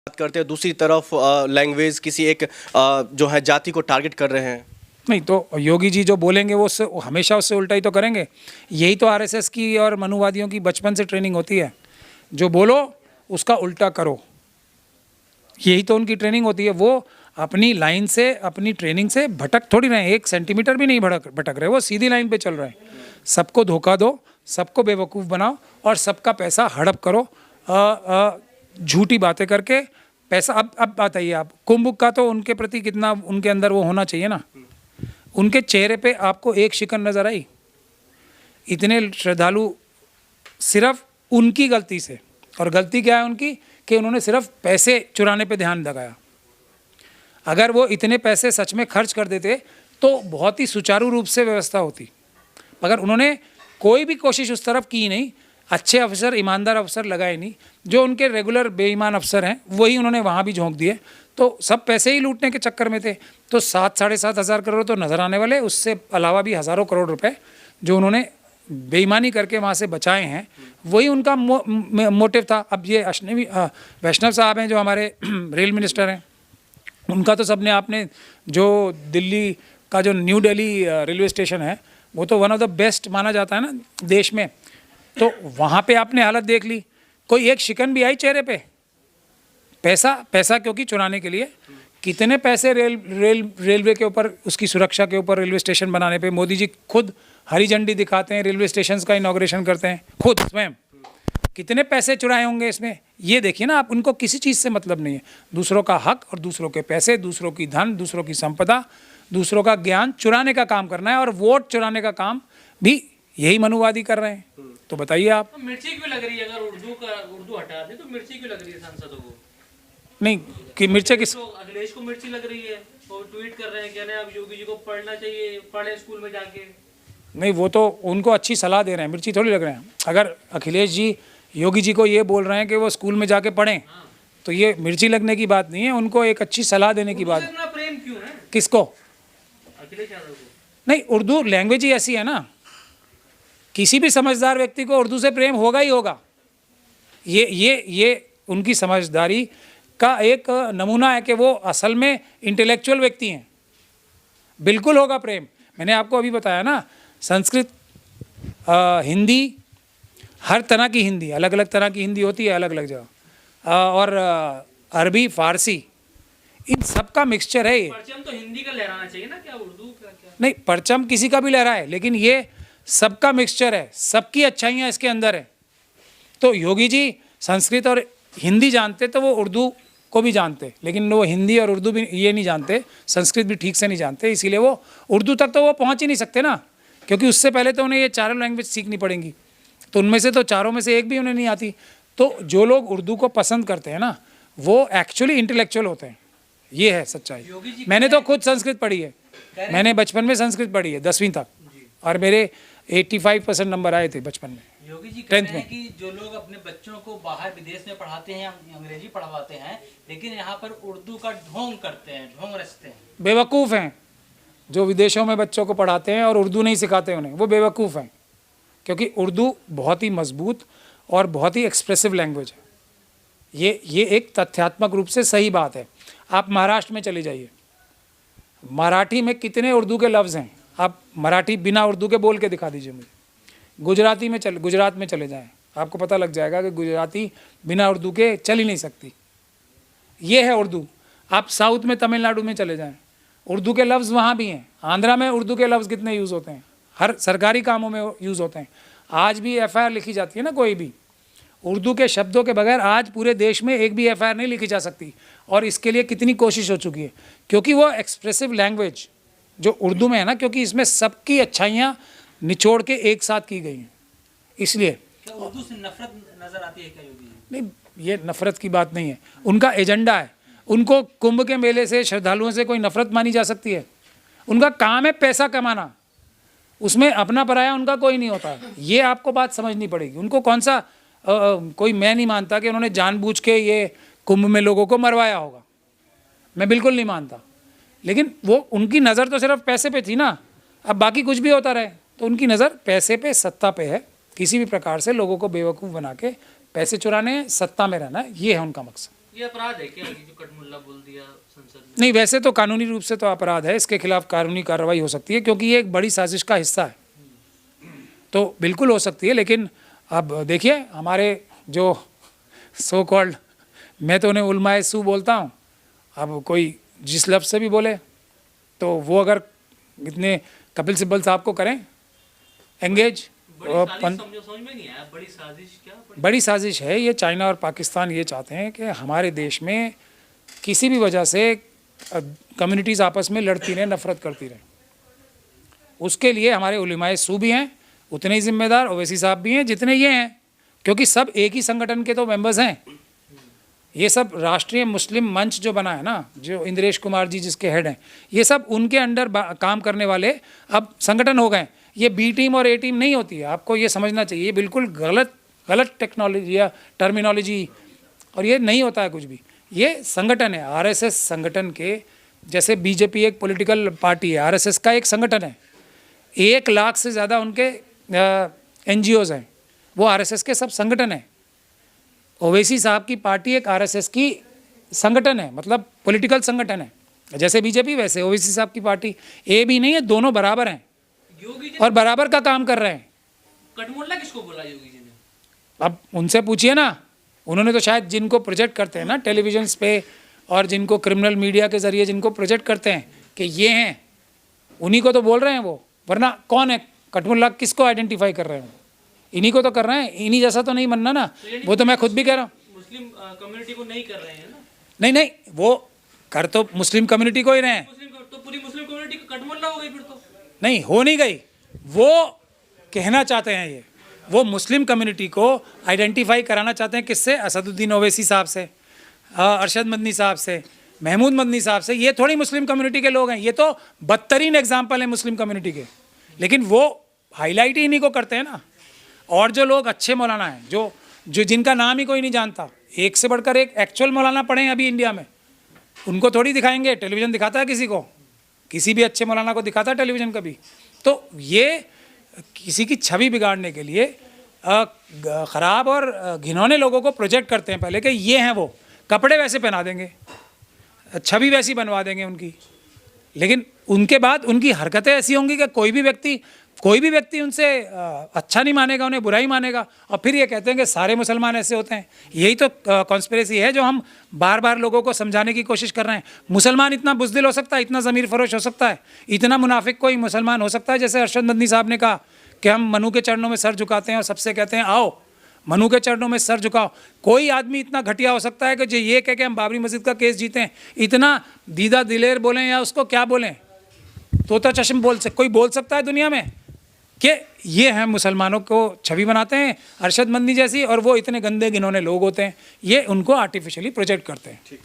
बात करते हैं, दूसरी तरफ लैंग्वेज किसी एक जो है जाति को टारगेट कर रहे हैं। नहीं तो योगी जी जो बोलेंगे वो उससे हमेशा उससे उल्टा ही तो करेंगे। यही तो आरएसएस की और मनुवादियों की बचपन से ट्रेनिंग होती है, जो बोलो उसका उल्टा करो। यही तो उनकी ट्रेनिंग होती है। वो अपनी लाइन से, अपनी ट्रेनिंग से भटक थोड़ी रहे, 1 सेंटीमीटर भी नहीं भटक रहे, वो सीधी लाइन पे चल रहे हैं। सबको धोखा दो, सबको बेवकूफ़ बनाओ और सबका पैसा हड़प करो झूठी बातें करके पैसा। अब बताइए आप, कुंभ का तो उनके प्रति कितना उनके अंदर वो होना चाहिए ना। उनके चेहरे पे आपको एक शिकन नज़र आई? इतने श्रद्धालु सिर्फ उनकी गलती से, और गलती क्या है उनकी कि उन्होंने सिर्फ पैसे चुराने पे ध्यान लगाया। अगर वो इतने पैसे सच में खर्च कर देते तो बहुत ही सुचारू रूप से व्यवस्था होती, मगर उन्होंने कोई भी कोशिश उस तरफ की नहीं। अच्छे अफसर, ईमानदार अफसर लगाए नहीं। जो उनके रेगुलर बेईमान अफसर हैं वही उन्होंने वहाँ भी झोंक दिए। तो सब पैसे ही लूटने के चक्कर में थे। तो 7-7.5 हज़ार करोड़ तो नज़र आने वाले, उससे अलावा भी हज़ारों करोड़ रुपए जो उन्होंने बेईमानी करके वहाँ से बचाए हैं, वही उनका मोटिव था। अब ये वैष्णव साहब हैं जो हमारे रेल मिनिस्टर हैं, उनका तो सबने, आपने जो दिल्ली का जो न्यू दिल्ली रेलवे स्टेशन है वो तो वन ऑफ द बेस्ट माना जाता है ना देश में। तो वहाँ पे आपने हालत देख ली, कोई एक शिकन भी आई चेहरे पे? पैसा क्योंकि चुराने के लिए कितने पैसे रेलवे के ऊपर, उसकी सुरक्षा के ऊपर, रेलवे स्टेशन बनाने पे मोदी जी खुद हरी झंडी दिखाते हैं, रेलवे स्टेशन का इनॉग्रेशन करते हैं खुद स्वयं। कितने पैसे चुराए होंगे इसमें, ये देखिए ना आप। उनको किसी चीज़ से मतलब नहीं है। दूसरों का हक और दूसरों के पैसे, दूसरों की धन, दूसरों की संपदा, दूसरों का ज्ञान चुराने का काम करना है, और वोट चुराने का काम भी यही मनुवादी कर रहे हैं। तो बताइए आप। तो मिर्ची क्यों लग रही है? अगर उर्दू हटा दे तो मिर्ची क्यों लग रही है सांसदों को? नहीं कि मिर्ची किस, तो अखिलेश को मिर्ची लग रही है और ट्वीट कर रहे हैं, कह रहे हैं अब योगी जी को पढ़ना चाहिए, पढ़े स्कूल में जाके। नहीं वो तो उनको अच्छी सलाह दे रहे हैं, मिर्ची थोड़ी लग रहे हैं। अगर अखिलेश जी योगी जी को ये बोल रहे हैं कि वो स्कूल में जाके पढ़ें, तो ये मिर्ची लगने की बात नहीं है, उनको एक अच्छी सलाह देने की बात। इतना प्रेम क्यों है किसको? अखिलेश यादव को? नहीं, उर्दू लैंग्वेज ही ऐसी है ना, किसी भी समझदार व्यक्ति को उर्दू से प्रेम होगा ही होगा। ये उनकी समझदारी का एक नमूना है कि वो असल में इंटेलेक्चुअल व्यक्ति हैं। बिल्कुल होगा प्रेम। मैंने आपको अभी बताया ना, संस्कृत, हिंदी, हर तरह की हिंदी, अलग अलग तरह की हिंदी होती है अलग अलग जगह, और अरबी, फारसी, इन सब का मिक्सचर है ये। परचम तो हिंदी का लहराना चाहिए ना, क्या उर्दू का? क्या नहीं, परचम किसी का भी लहराए, लेकिन ये सबका मिक्सचर है, सबकी अच्छाइयाँ इसके अंदर है। तो योगी जी संस्कृत और हिंदी जानते तो वो उर्दू को भी जानते, लेकिन वो हिंदी और उर्दू भी ये नहीं जानते, संस्कृत भी ठीक से नहीं जानते, इसीलिए वो उर्दू तक तो वो पहुंच ही नहीं सकते ना, क्योंकि उससे पहले तो उन्हें ये चारों लैंग्वेज सीखनी पड़ेंगी। तो उनमें से तो चारों में से एक भी उन्हें नहीं आती। तो जो लोग उर्दू को पसंद करते हैं ना, वो एक्चुअली इंटेलेक्चुअल होते हैं। ये है सच्चाई। मैंने तो खुद संस्कृत पढ़ी है, मैंने बचपन में संस्कृत पढ़ी है 10वीं तक, और मेरे 85% नंबर आए थे बचपन में। योगी जी कहते हैं कि जो लोग अपने बच्चों को बाहर विदेश में पढ़ाते हैं, अंग्रेजी पढ़वाते हैं, लेकिन यहाँ पर उर्दू का ढोंग करते हैं, ढोंग रचते हैं। बेवकूफ़ हैं जो विदेशों में बच्चों को पढ़ाते हैं और उर्दू नहीं सिखाते उन्हें, वो बेवकूफ़ हैं। क्योंकि उर्दू बहुत ही मजबूत और बहुत ही एक्सप्रेसिव लैंग्वेज है। ये एक तथ्यात्मक रूप से सही बात है। आप महाराष्ट्र में चले जाइए, मराठी में कितने उर्दू के लफ्ज़ हैं। आप मराठी बिना उर्दू के बोल के दिखा दीजिए मुझे। गुजरात में चले जाएं, आपको पता लग जाएगा कि गुजराती बिना उर्दू के चल ही नहीं सकती। ये है उर्दू। आप साउथ में, तमिलनाडु में चले जाएं, उर्दू के लफ्ज़ वहाँ भी हैं। आंध्रा में उर्दू के लफ्ज़ कितने यूज़ होते हैं, हर सरकारी कामों में यूज़ होते हैं। आज भी FIR लिखी जाती है ना, कोई भी उर्दू के शब्दों के बगैर आज पूरे देश में एक भी FIR नहीं लिखी जा सकती। और इसके लिए कितनी कोशिश हो चुकी है, क्योंकि वो एक्सप्रेसिव लैंग्वेज जो उर्दू में है ना, क्योंकि इसमें सबकी अच्छाइयाँ निचोड़ के एक साथ की गई हैं, इसलिए। क्या उर्दू से नफरत नजर आती है क्या योगी जी? नहीं, ये नफरत की बात नहीं है, उनका एजेंडा है। उनको कुंभ के मेले से, श्रद्धालुओं से कोई नफरत मानी जा सकती है? उनका काम है पैसा कमाना, उसमें अपना पराया उनका कोई नहीं होता। ये आपको बात समझनी पड़ेगी। उनको कौन सा कोई, मैं नहीं मानता कि उन्होंने जानबूझ के ये कुंभ में लोगों को मरवाया होगा, मैं बिल्कुल नहीं मानता। लेकिन वो, उनकी नज़र तो सिर्फ पैसे पे थी ना। अब बाकी कुछ भी होता रहे, तो उनकी नज़र पैसे पे, सत्ता पे है। किसी भी प्रकार से लोगों को बेवकूफ़ बना के पैसे चुराने, सत्ता में रहना, ये है उनका मकसद। ये अपराध है क्या, ये जो कटमुल्ला बोल दिया संसद में? नहीं, वैसे तो कानूनी रूप से तो अपराध है, इसके खिलाफ कानूनी कार्रवाई हो सकती है क्योंकि ये एक बड़ी साजिश का हिस्सा है, तो बिल्कुल हो सकती है। लेकिन अब देखिए हमारे जो सो कॉल्ड, मैं तो उन्हें उलमाए सू बोलता हूँ, अब कोई जिस लफ्ज़ से भी बोले तो वो अगर इतने कपिल सिब्बल साहब को करें एंगेज, बड़ी साजिश समझ में नहीं आया, बड़ी साजिश क्या? बड़ी साजिश है ये। चाइना और पाकिस्तान ये चाहते हैं कि हमारे देश में किसी भी वजह से कम्युनिटीज़ आपस में लड़ती रहें, नफरत करती रहें। उसके लिए हमारे उलमाए सू भी हैं, उतने ही जिम्मेदार ओवैसी साहब भी हैं जितने ये हैं, क्योंकि सब एक ही संगठन के तो मेंबर्स हैं। ये सब राष्ट्रीय मुस्लिम मंच जो बना है ना, जो इंद्रेश कुमार जी जिसके हेड हैं, ये सब उनके अंडर काम करने वाले अब संगठन हो गए। ये बी टीम और ए टीम नहीं होती है, आपको ये समझना चाहिए। ये बिल्कुल गलत टेक्नोलॉजी या टर्मिनोलॉजी, और ये नहीं होता है कुछ भी। ये संगठन है, आरएसएस संगठन के जैसे बीजेपी एक पॉलिटिकल पार्टी है, आरएसएस का एक संगठन है। 1 लाख से ज़्यादा उनके एनजीओज़ हैं, वो आरएसएस के सब संगठन हैं। ओवैसी साहब की पार्टी एक आरएसएस की संगठन है, मतलब पॉलिटिकल संगठन है। जैसे बीजेपी वैसे ओवैसी साहब की पार्टी ए भी नहीं है, दोनों बराबर हैं योगी जी और बराबर का काम कर रहे हैं। कटमुल्ला किसको बोला योगी जी ने? अब उनसे पूछिए ना, उन्होंने तो शायद जिनको प्रोजेक्ट करते हैं ना टेलीविजन पे और जिनको क्रिमिनल मीडिया के ज़रिए जिनको प्रोजेक्ट करते हैं कि ये हैं, उन्हीं को तो बोल रहे हैं वो, वरना कौन है कटमुल्ला? किसको आइडेंटिफाई कर रहे हैं? इन्हीं को तो कर रहे हैं, इन्हीं जैसा तो नहीं बनना ना। वो तो मैं खुद भी कह रहा हूँ, मुस्लिम कम्युनिटी को नहीं कर रहे हैं ना? नहीं, वो कर तो मुस्लिम कम्युनिटी को ही रहे हैं। तो पूरी मुस्लिम कम्युनिटी कटमुल्ला हो गई फिर तो? नहीं, हो नहीं गई। वो कहना चाहते हैं, ये वो मुस्लिम कम्युनिटी को आइडेंटिफाई कराना चाहते हैं। किससे? असदुद्दीन ओवैसी साहब से, अरशद मदनी साहब से, महमूद मदनी साहब से। ये थोड़ी मुस्लिम कम्युनिटी के लोग हैं, ये तो बदतरीन एग्जाम्पल है मुस्लिम कम्युनिटी के। लेकिन वो हाईलाइट ही इन्हीं को करते हैं ना। और जो लोग अच्छे मौलाना हैं, जो जिनका नाम ही कोई नहीं जानता, एक से बढ़कर एक एक्चुअल मौलाना पढ़े हैं अभी इंडिया में, उनको थोड़ी दिखाएंगे। टेलीविज़न दिखाता है किसी को? किसी भी अच्छे मौलाना को दिखाता है टेलीविज़न कभी? तो ये किसी की छवि बिगाड़ने के लिए ख़राब और घिनौने लोगों को प्रोजेक्ट करते हैं पहले कि ये हैं वो, कपड़े वैसे पहना देंगे, छवि वैसी बनवा देंगे उनकी, लेकिन उनके बाद उनकी हरकतें ऐसी होंगी कि कोई भी व्यक्ति उनसे अच्छा नहीं मानेगा, उन्हें बुरा ही मानेगा। और फिर ये कहते हैं कि सारे मुसलमान ऐसे होते हैं। यही तो कॉन्स्पिरेसी है जो हम बार बार लोगों को समझाने की कोशिश कर रहे हैं। मुसलमान इतना बुज़दिल हो सकता है, इतना ज़मीर फरोश हो सकता है, इतना मुनाफिक कोई मुसलमान हो सकता है? जैसे अरशद मदनी साहब ने कहा कि हम मनु के चरणों में सर झुकाते हैं और सबसे कहते हैं आओ मनु के चरणों में सर झुकाओ। कोई आदमी इतना घटिया हो सकता है कि जो ये कह के हम बाबरी मस्जिद का केस जीते हैं, इतना दीदा दिलेर बोलें या उसको क्या बोलें, तोता चश्म कोई बोल सकता है दुनिया में कि ये हैं मुसलमानों को छवि बनाते हैं अरशद मदनी जैसी, और वो इतने गंदे घिनौने लोग होते हैं? ये उनको आर्टिफिशियली प्रोजेक्ट करते हैं।